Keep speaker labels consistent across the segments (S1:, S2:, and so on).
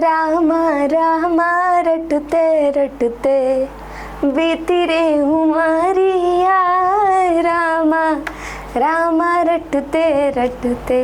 S1: रामा रामा रटते रटते बीती रे उमरिया, रामा रामा रटते रटते।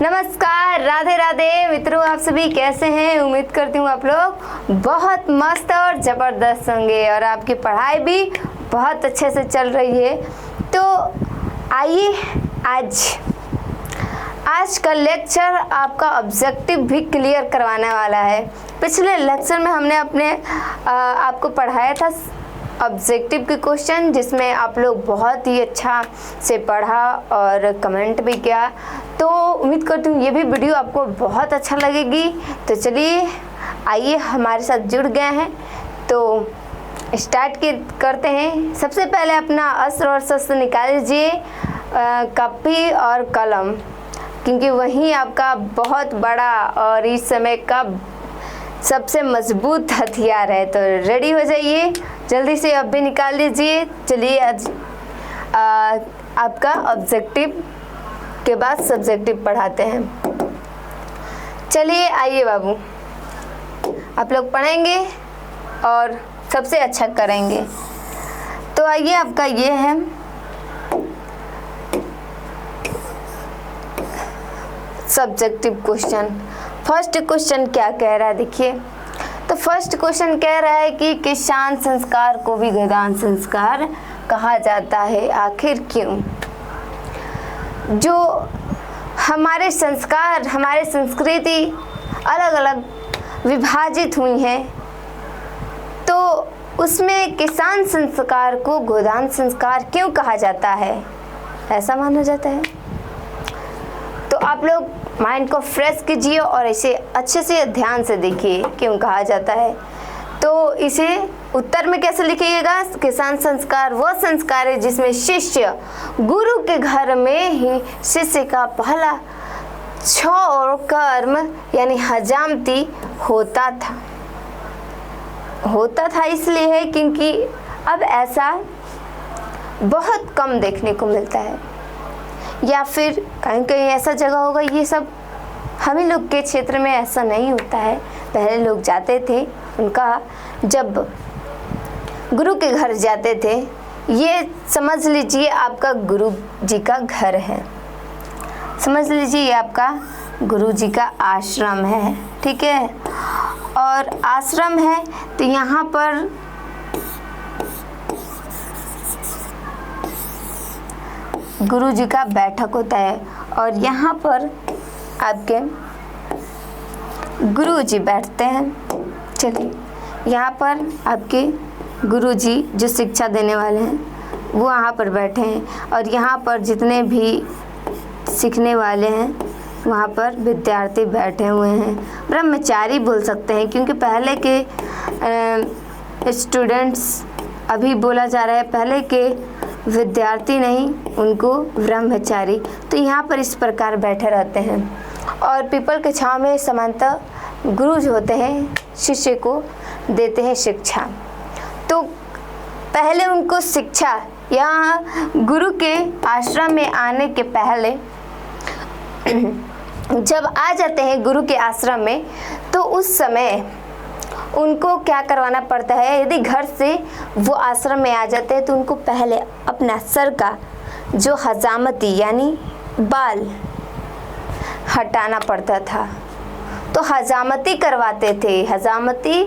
S1: नमस्कार, राधे राधे मित्रों, आप सभी कैसे हैं? उम्मीद करती हूँ आप लोग बहुत मस्त और ज़बरदस्त होंगे और आपकी पढ़ाई भी बहुत अच्छे से चल रही है। तो आइए आज का लेक्चर आपका ऑब्जेक्टिव भी क्लियर करवाने वाला है। पिछले लेक्चर में हमने आपको पढ़ाया था ऑब्जेक्टिव के क्वेश्चन, जिसमें आप लोग बहुत ही अच्छा से पढ़ा और कमेंट भी किया। तो उम्मीद करती हूँ ये भी वीडियो आपको बहुत अच्छा लगेगी। तो चलिए आइए, हमारे साथ जुड़ गए हैं तो स्टार्ट करते हैं। सबसे पहले अपना अस्त्र और शस्त्र निकाल लीजिए, कॉपी और कलम, क्योंकि वही आपका बहुत बड़ा और इस समय का सबसे मजबूत हथियार है। तो रेडी हो जाइए, जल्दी से अब भी निकाल लीजिए। चलिए आज आपका ऑब्जेक्टिव के बाद सब्जेक्टिव पढ़ाते हैं। चलिए आइए बाबू, आप लोग पढ़ेंगे और सबसे अच्छा करेंगे। तो आइए, आपका ये है सब्जेक्टिव क्वेश्चन। फर्स्ट क्वेश्चन क्या कह रहा है देखिए। तो फर्स्ट क्वेश्चन कह रहा है कि किसान संस्कार को भी गोदान संस्कार कहा जाता है, आखिर क्यों? जो हमारे संस्कार, हमारे संस्कृति अलग अलग विभाजित हुई हैं, तो उसमें किसान संस्कार को गोदान संस्कार क्यों कहा जाता है, ऐसा माना जाता है। तो आप लोग माइंड को फ्रेश कीजिए और इसे अच्छे से ध्यान से देखिए क्यों कहा जाता है। तो इसे उत्तर में कैसे लिखिएगा? किसान संस्कार वो संस्कार है जिसमें शिष्य गुरु के घर में ही शिष्य का पहला छौ कर्म यानी हजामती होता था। इसलिए है क्योंकि अब ऐसा बहुत कम देखने को मिलता है, या फिर कहीं कहीं ऐसा जगह होगा। ये सब हम ही लोग के क्षेत्र में ऐसा नहीं होता है। पहले लोग जाते थे, उनका जब गुरु के घर जाते थे, ये समझ लीजिए आपका गुरु जी का घर है, समझ लीजिए ये आपका गुरु जी का आश्रम है, ठीक है। और आश्रम है तो यहाँ पर गुरु जी का बैठक होता है और यहाँ पर आपके गुरु जी बैठते हैं। चलिए, यहाँ पर आपके गुरु जी जो शिक्षा देने वाले हैं वो यहाँ पर बैठे हैं और यहाँ पर जितने भी सीखने वाले हैं वहाँ पर विद्यार्थी बैठे हुए हैं। ब्रह्मचारी बोल सकते हैं, क्योंकि पहले के स्टूडेंट्स अभी बोला जा रहा है, पहले के विद्यार्थी नहीं, उनको ब्रह्मचारी। तो यहाँ पर इस प्रकार बैठे रहते हैं और पीपल के छांव में सामान्यतः गुरु जो होते हैं शिष्य को देते हैं शिक्षा। तो पहले उनको शिक्षा, यहाँ गुरु के आश्रम में आने के पहले जब आ जाते हैं गुरु के आश्रम में, तो उस समय उनको क्या करवाना पड़ता है? यदि घर से वो आश्रम में आ जाते हैं तो उनको पहले अपना सर का जो हजामती यानी बाल हटाना पड़ता था। तो हजामती करवाते थे। हजामती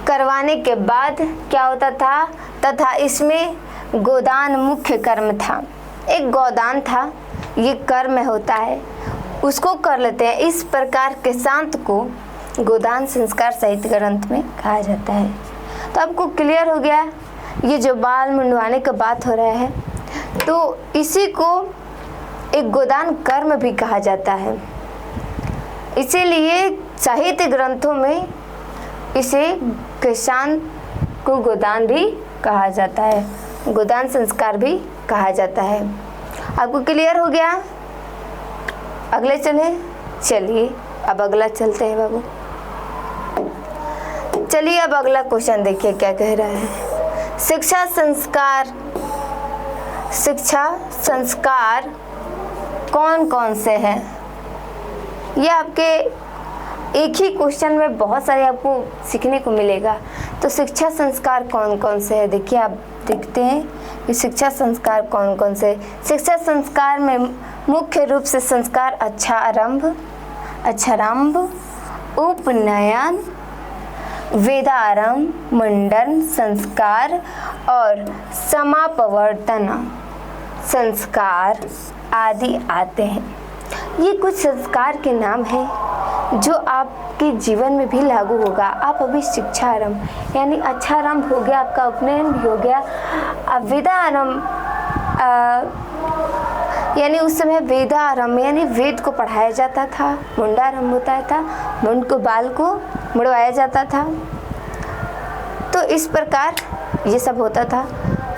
S1: करवाने के बाद क्या होता था? तथा इसमें गोदान मुख्य कर्म था। एक गोदान था, ये कर्म होता है, उसको कर लेते हैं। इस प्रकार के शांत को गोदान संस्कार साहित्य ग्रंथ में कहा जाता है। तो आपको क्लियर हो गया, ये जो बाल मुंडवाने का बात हो रहा है, तो इसी को एक गोदान कर्म भी कहा जाता है। इसीलिए साहित्य ग्रंथों में इसे किसान को गोदान भी कहा जाता है, गोदान संस्कार भी कहा जाता है। आपको क्लियर हो गया? अगले चलिए अब अगला चलते हैं बाबू। चलिए अब अगला क्वेश्चन देखिए क्या कह रहा है। शिक्षा संस्कार कौन कौन से हैं? ये आपके एक ही क्वेश्चन में बहुत सारे आपको सीखने को मिलेगा। तो शिक्षा संस्कार कौन कौन से है, देखिए आप देखते हैं कि शिक्षा संस्कार कौन कौन से। शिक्षा संस्कार में मुख्य रूप से संस्कार अच्छारंभ, उपनयन, वेदारंभ, मुंडन संस्कार और समापवर्तन संस्कार आदि आते हैं। ये कुछ संस्कार के नाम हैं जो आपके जीवन में भी लागू होगा। आप अभी शिक्षारंभ यानी अच्छारंभ हो गया, आपका उपनयन भी हो गया। अब वेदारंभ यानी उस समय वेदारंभ यानी वेद को पढ़ाया जाता था। मुंडारंभ होता था, मुंड को बाल को मुड़वाया जाता था। तो इस प्रकार ये सब होता था।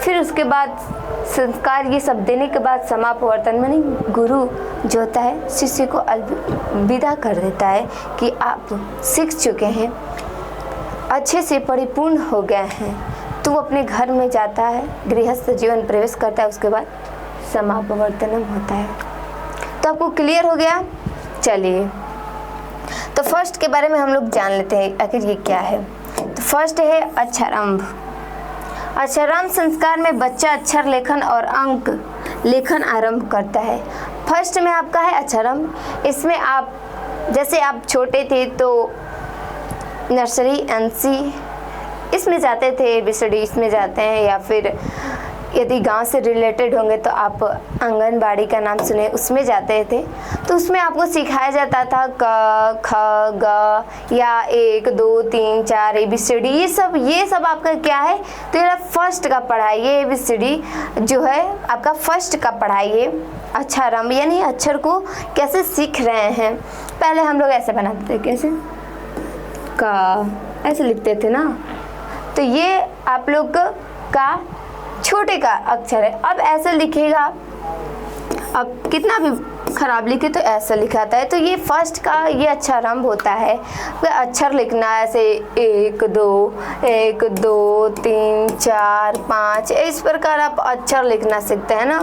S1: फिर उसके बाद संस्कार ये सब देने के बाद समापवर्तन मानी गुरु जो होता है शिष्य को अलविदा कर देता है कि आप सीख चुके हैं, अच्छे से परिपूर्ण हो गए हैं। तो वो अपने घर में जाता है, गृहस्थ जीवन प्रवेश करता है। उसके बाद समापवर्तनम होता है। तो आपको क्लियर हो गया। चलिए तो फर्स्ट के बारे में हम लोग जान लेते हैं आखिर ये क्या है। तो फर्स्ट है अच्छारंभ। अच्छारंभ संस्कार में बच्चा अक्षर लेखन और अंक लेखन आरंभ करता है। फर्स्ट में आपका है अच्छारंभ। इसमें आप जैसे आप छोटे थे तो नर्सरी एनसी इसमें जाते थे, ABCD इसमें जाते हैं, या फिर यदि गांव से रिलेटेड होंगे तो आप आंगनबाड़ी का नाम सुने उसमें जाते थे। तो उसमें आपको सिखाया जाता था क ख ग या 1 2 3 4 ABCD ये सब आपका क्या है, तो ये फर्स्ट का पढ़ाई। ये ABCD जो है आपका फर्स्ट का पढ़ाई है। अच्छारंभ यानी अक्षर को कैसे सीख रहे हैं। पहले हम लोग ऐसे बनाते थे, कैसे का ऐसे लिखते थे ना। तो ये आप लोग का छोटे का अक्षर है। अब ऐसे लिखेगा, अब कितना भी खराब लिखे तो ऐसा लिखाता है। तो ये फर्स्ट का ये अच्छारंभ होता है। तो अक्षर लिखना ऐसे 1 2 3 4 5 इस प्रकार आप अक्षर लिखना सीखते हैं ना।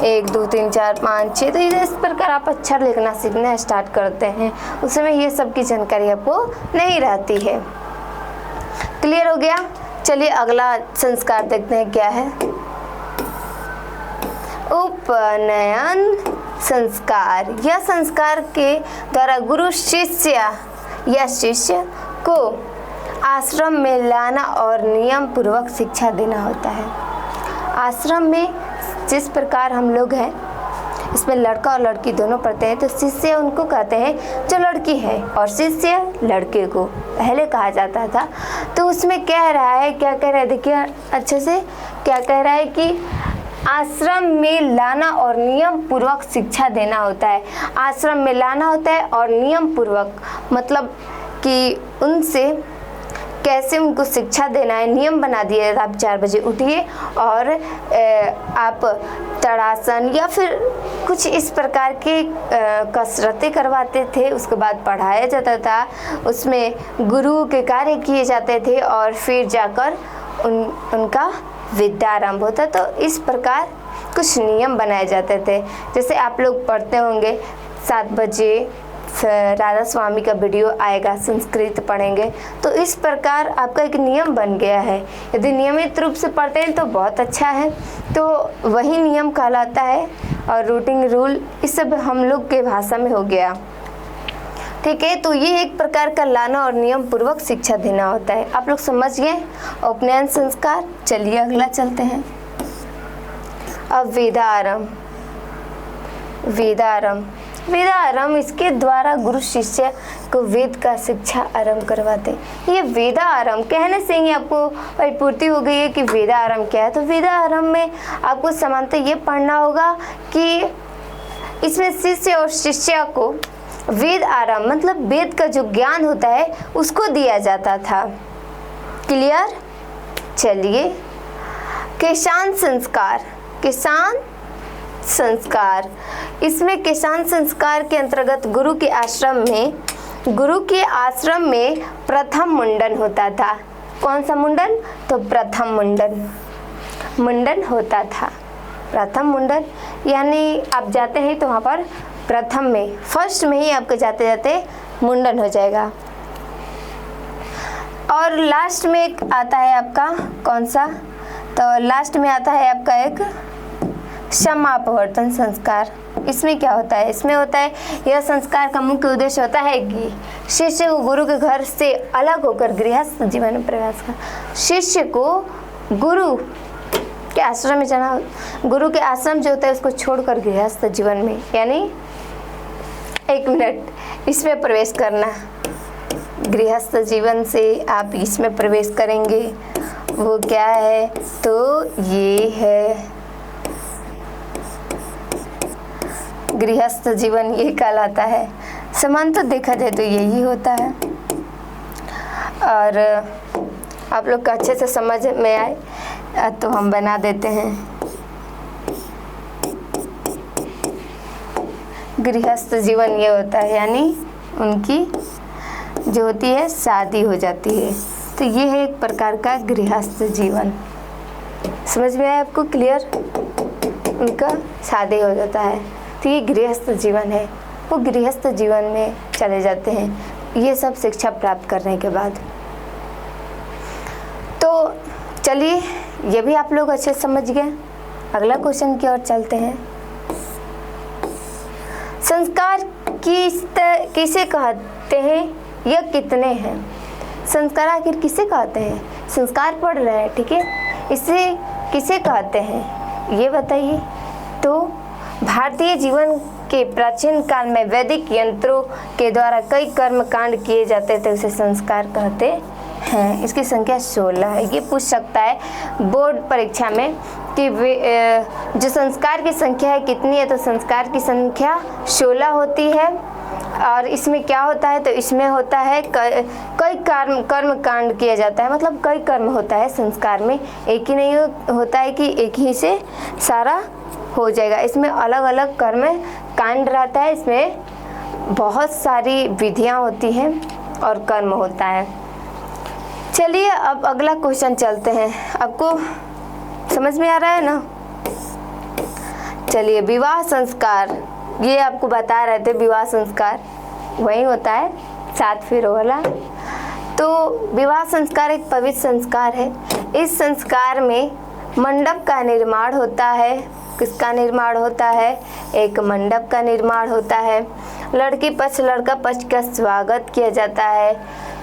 S1: 1 2 3 4 5 6 तो इस प्रकार आप अक्षर लिखना सीखना स्टार्ट करते हैं। उस समय ये सब की जानकारी आपको नहीं रहती है। क्लियर हो गया। चलिए अगला संस्कार देखते हैं क्या है। उपनयन संस्कार। यह संस्कार के द्वारा गुरु शिष्य या शिष्य को आश्रम में लाना और नियम पूर्वक शिक्षा देना होता है। आश्रम में जिस प्रकार हम लोग हैं, इसमें लड़का और लड़की दोनों पढ़ते हैं। तो शिष्य उनको कहते हैं जो लड़की है, और शिष्य लड़के को पहले कहा जाता था। तो उसमें कह रहा है, क्या कह रहा है देखिए अच्छे से, क्या कह रहा है कि आश्रम में लाना और नियम पूर्वक शिक्षा देना होता है। आश्रम में लाना होता है और नियम पूर्वक मतलब कि उनसे कैसे उनको शिक्षा देना है। नियम बना दिए, आप 4 बजे उठिए और आप तड़ासन या फिर कुछ इस प्रकार के कसरतें करवाते थे। उसके बाद पढ़ाया जाता था, उसमें गुरु के कार्य किए जाते थे और फिर जाकर उनका विद्यारंभ होता। तो इस प्रकार कुछ नियम बनाए जाते थे। जैसे आप लोग पढ़ते होंगे 7 बजे राधा स्वामी का वीडियो आएगा, संस्कृत पढ़ेंगे। तो इस प्रकार आपका एक नियम बन गया है। यदि नियमित रूप से पढ़ते हैं तो बहुत अच्छा है। तो वही नियम कहलाता है और रूटीन रूल इस सब हम लोग के भाषा में हो गया। ठीक है, तो ये एक प्रकार का लाना और नियम पूर्वक शिक्षा देना होता है। आप लोग समझ गए उपनयन संस्कार। चलिए अगला चलते हैं। अब वेदारंभ। वेदारंभ इसके द्वारा गुरु शिष्य को वेद का शिक्षा आरंभ करवाते हैं। ये वेदारंभ कहने से ही आपको परिपूर्ति हो गई है कि वेदारंभ क्या है। तो वेदारंभ में आपको समानता ये पढ़ना होगा कि इसमें शिष्य और शिष्या को वेद आरंभ मतलब वेद का जो ज्ञान होता है उसको दिया जाता था। क्लियर। चलिए किसान संस्कार। इसमें किसान संस्कार के अंतर्गत गुरु के आश्रम में प्रथम मुंडन होता था। कौन सा मुंडन? तो प्रथम मुंडन होता था। प्रथम मुंडन यानी आप जाते हैं तो वहाँ पर प्रथम में फर्स्ट में ही आपको जाते मुंडन हो जाएगा। और लास्ट में एक आता है आपका कौन सा, तो लास्ट में आता है आपका एक क्षमापवर्तन संस्कार। इसमें क्या होता है, इसमें होता है यह संस्कार का मुख्य उद्देश्य होता है कि शिष्य को गुरु के घर से अलग होकर गृहस्थ जीवन में प्रवेश कर, शिष्य को गुरु के आश्रम में जाना, गुरु के आश्रम जो होता है उसको छोड़कर गृहस्थ जीवन में, यानी 1 मिनट इसमें प्रवेश करना। गृहस्थ जीवन से आप इसमें प्रवेश करेंगे, वो क्या है, तो ये है गृहस्थ जीवन, ये कहलाता है। समान तो देखा जाए तो यही होता है। और आप लोग को अच्छे से समझ में आए तो हम बना देते हैं। गृहस्थ जीवन ये होता है, यानी उनकी जो होती है शादी हो जाती है, तो ये है एक प्रकार का गृहस्थ जीवन। समझ में आया आपको, क्लियर? उनका शादी हो जाता है तो ये गृहस्थ जीवन है, वो गृहस्थ जीवन में चले जाते हैं, ये सब शिक्षा प्राप्त करने के बाद। तो चलिए ये भी आप लोग अच्छे समझ गए। अगला क्वेश्चन की ओर चलते हैं। संस्कार किसे कहते हैं, यह कितने हैं? संस्कार आखिर किसे कहते हैं? संस्कार पढ़ रहे हैं, ठीक है, इसे किसे कहते हैं ये बताइए। तो भारतीय जीवन के प्राचीन काल में वैदिक यंत्रों के द्वारा कई कर्म कांड किए जाते थे, उसे संस्कार कहते हैं। इसकी संख्या 16 है। ये पूछ सकता है बोर्ड परीक्षा में कि जो संस्कार की संख्या है कितनी है, तो संस्कार की संख्या 16 होती है। और इसमें क्या होता है, तो इसमें होता है कई कर्म कांड किया जाता है, मतलब कई कर्म होता है संस्कार में, एक ही नहीं होता है कि एक ही से सारा हो जाएगा। इसमें अलग अलग कर्म कांड रहता है, इसमें बहुत सारी विधियां होती हैं और कर्म होता है। चलिए अब अगला क्वेश्चन चलते हैं। आपको समझ में आ रहा है ना? चलिए, विवाह संस्कार, ये आपको बता रहे थे, विवाह संस्कार वही होता है 7 फेरों वाला। तो विवाह संस्कार एक पवित्र संस्कार है। इस संस्कार में मंडप का निर्माण होता है। किसका निर्माण होता है? एक मंडप का निर्माण होता है। लड़की पक्ष लड़का पक्ष का स्वागत किया जाता है।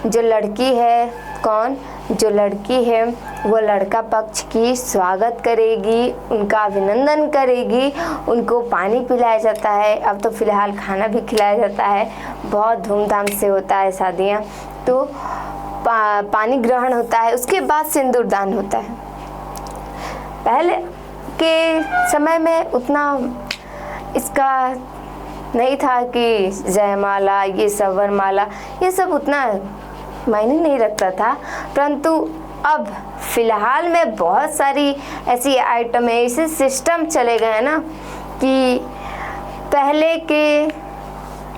S1: जो लड़की है, कौन? जो लड़की है वो लड़का पक्ष की स्वागत करेगी, उनका अभिनंदन करेगी, उनको पानी पिलाया जाता है। अब तो फिलहाल खाना भी खिलाया जाता है, बहुत धूमधाम से होता है शादियाँ। तो पानी ग्रहण होता है, उसके बाद सिंदूर दान होता है। पहले के समय में उतना इसका नहीं था कि जयमाला, ये सब वरमाला, ये सब उतना मायने नहीं रखता था। परंतु अब फिलहाल में बहुत सारी ऐसी आइटम है, ऐसे सिस्टम चले गए हैं ना कि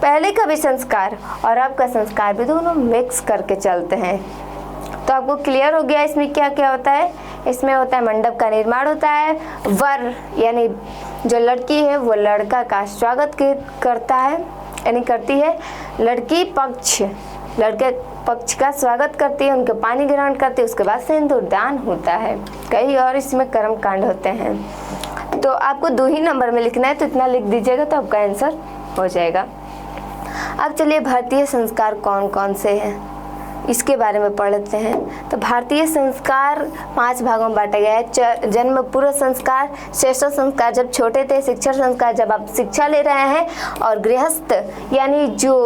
S1: पहले का भी संस्कार और अब का संस्कार भी दोनों मिक्स करके चलते हैं। तो आपको क्लियर हो गया इसमें क्या क्या होता है? इसमें होता है मंडप का निर्माण होता है, वर यानी जो लड़की है वो लड़का का स्वागत करता है, यानी करती है। लड़की पक्ष लड़के पक्ष का स्वागत करती है, उनके पानी ग्रहण करती है, उसके बाद सिंदूर दान होता है। कई और इसमें कर्म कांड होते हैं। तो आपको 2 ही नंबर में लिखना है, तो इतना लिख दीजिएगा तो आपका आंसर हो जाएगा। अब चलिए भारतीय संस्कार कौन कौन से हैं इसके बारे में पढ़ लेते हैं। तो भारतीय संस्कार 5 भागों में बांटा गया है। जन्म पूर्व संस्कार, श्रेष्ठ संस्कार जब छोटे थे, शिक्षा संस्कार जब आप शिक्षा ले रहे हैं, और गृहस्थ यानी जो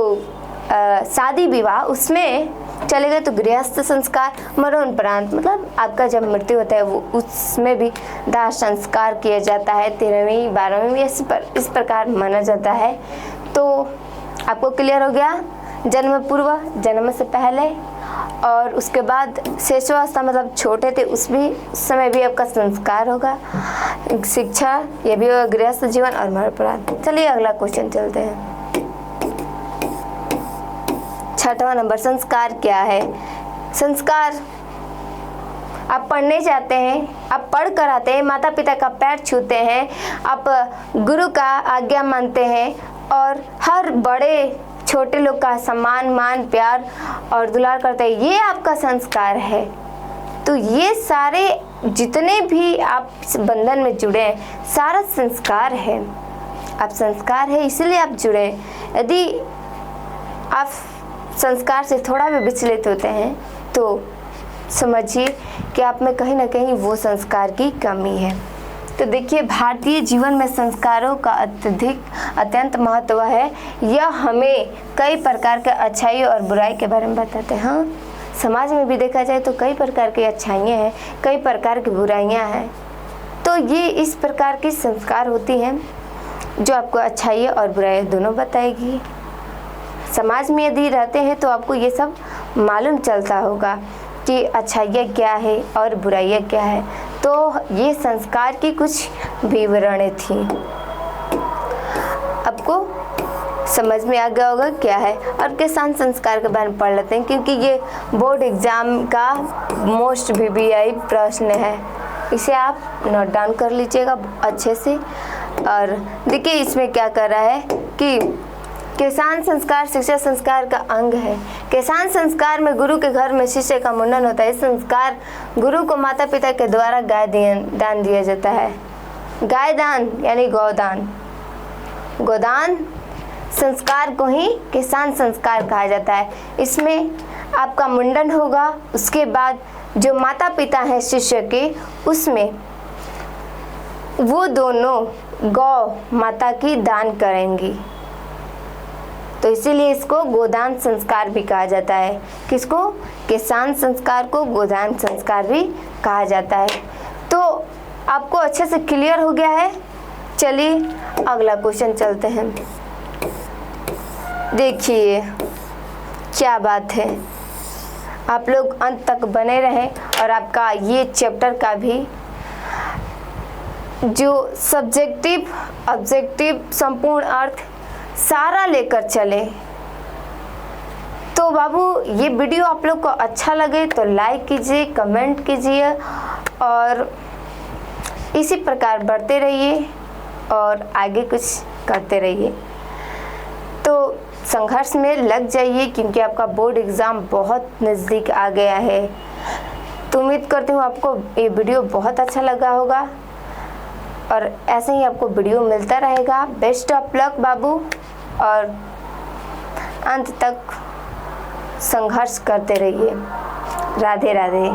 S1: शादी विवाह उसमें चले गए तो गृहस्थ संस्कार। मरणोपरांत मतलब आपका जब मृत्यु होता है वो उसमें भी दाह संस्कार किया जाता है। 13वीं 12वीं इस प्रकार माना जाता है। तो आपको क्लियर हो गया? जन्म पूर्व, जन्म से पहले, और उसके बाद शेषावस्था मतलब छोटे थे उस समय भी आपका संस्कार होगा। शिक्षा ये भी होगा, गृहस्थ जीवन और मरणोपरांत। चलिए अगला क्वेश्चन चलते हैं। 6वां नंबर, संस्कार क्या है? संस्कार आप पढ़ने जाते हैं, आप पढ़ कर आते हैं, माता पिता का पैर छूते हैं, आप गुरु का आज्ञा मानते हैं, और हर बड़े छोटे लोग का सम्मान, मान, प्यार और दुलार करते हैं, ये आपका संस्कार है। तो ये सारे जितने भी आप इस बंधन में जुड़े हैं सारा संस्कार है। आप संस्कार है इसलिए आप जुड़े। यदि आप संस्कार से थोड़ा भी विचलित होते हैं तो समझिए कि आप में कहीं ना कहीं वो संस्कार की कमी है। तो देखिए, भारतीय जीवन में संस्कारों का अत्यंत महत्व है। यह हमें कई प्रकार के अच्छाई और बुराई के बारे में बताते हैं। हाँ, समाज में भी देखा जाए तो कई प्रकार की अच्छाइयाँ हैं, कई प्रकार की बुराइयाँ हैं। तो ये इस प्रकार की संस्कार होती हैं जो आपको अच्छाई और बुराई दोनों बताएगी। समाज में यदि रहते हैं तो आपको ये सब मालूम चलता होगा कि अच्छाइयाँ क्या है और बुराइयाँ क्या है। तो ये संस्कार की कुछ विवरणें थी, आपको समझ में आ गया होगा क्या है। और किसान संस्कार के बारे में पढ़ लेते हैं, क्योंकि ये बोर्ड एग्जाम का मोस्ट VBI प्रश्न है। इसे आप नोट डाउन कर लीजिएगा अच्छे से। और देखिए इसमें क्या कर रहा है कि किसान संस्कार शिक्षा संस्कार का अंग है। किसान संस्कार में गुरु के घर में शिष्य का मुंडन होता है। इस संस्कार गुरु को माता पिता के द्वारा गाय दान दिया जाता है। गाय दान यानी गोदान। गोदान संस्कार को ही किसान संस्कार कहा जाता है। इसमें आपका मुंडन होगा, उसके बाद जो माता पिता हैं शिष्य के, उसमें वो दोनों गौ माता की दान करेंगी। तो इसीलिए इसको गोदान संस्कार भी कहा जाता है। किसको? किसान संस्कार को गोदान संस्कार भी कहा जाता है। तो आपको अच्छे से क्लियर हो गया है। चलिए अगला क्वेश्चन चलते हैं। देखिए क्या बात है, आप लोग अंत तक बने रहें और आपका ये चैप्टर का भी जो सब्जेक्टिव ऑब्जेक्टिव संपूर्ण अर्थ सारा लेकर चले। तो बाबू ये वीडियो आप लोग को अच्छा लगे तो लाइक कीजिए, कमेंट कीजिए और इसी प्रकार बढ़ते रहिए और आगे कुछ करते रहिए। तो संघर्ष में लग जाइए, क्योंकि आपका बोर्ड एग्ज़ाम बहुत नज़दीक आ गया है। तो उम्मीद करती हूँ आपको ये वीडियो बहुत अच्छा लगा होगा और ऐसे ही आपको वीडियो मिलता रहेगा। बेस्ट ऑफ लक बाबू, और अंत तक संघर्ष करते रहिए। राधे राधे।